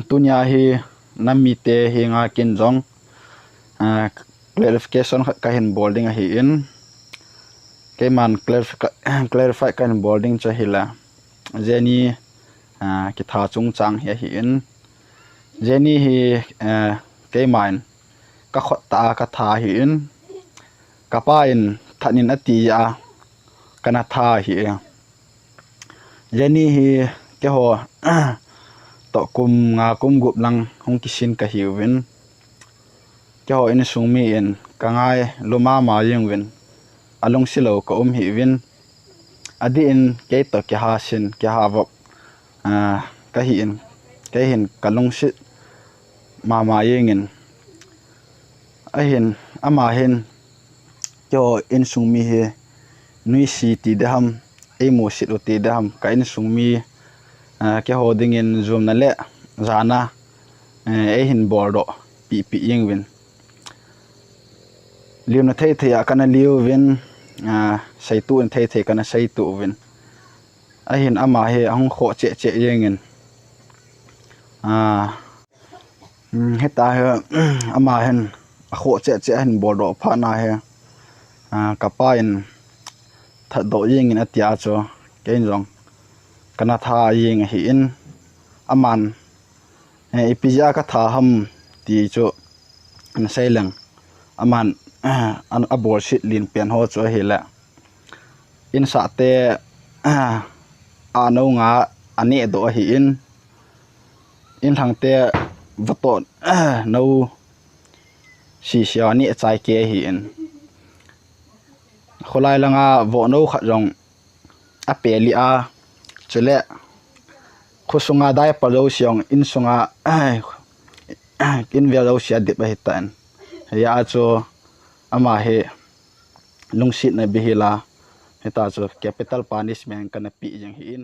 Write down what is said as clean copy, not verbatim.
tunya hi namite hi nga kin jong clarification ka hin boarding hi in keman clarify kan boarding cha hila jeni ki tha chung chang hi in jeni hi keman ka khot ta ka tha hi in kapa in thanin ati ya kana tha hi jeni hi ke ho to kum nga kum gup lang hong kisin ka hiwin ke ho in sungmi in kangai luma ma yengwin along silo ka hi win adi in ke to ke ha sin ke ha vop ka hi in ke hin kalong si ma yengin a hin ama hin ke ho in sungmi he nui si ti daham e mo sit o ti daham ka in sungmi ke ho ding in zoom na le zana e hin bordo pi yengwin liu na thei thei kana liu win sai tu in thei kana sai tu win a hin ama he ang kho che yengin heta he ama hen a kho che hen bordo pha na he kapa in tha do yengin atia cho kein jong kana tha yeng hi in aman ipija ka tha ham ti cho an sai lang aman an abor sit lin pen ho cho hila in sa te ano nga ani do hi in thang te vaton no si sia ni chai ke hi in kholai langa vo no khat rong a peli a chele khosunga dai palo siong in sunga in velo sia de ba hitan ya cho ama he lungsit na bihila heta cho capital punishment kana pi jang hi in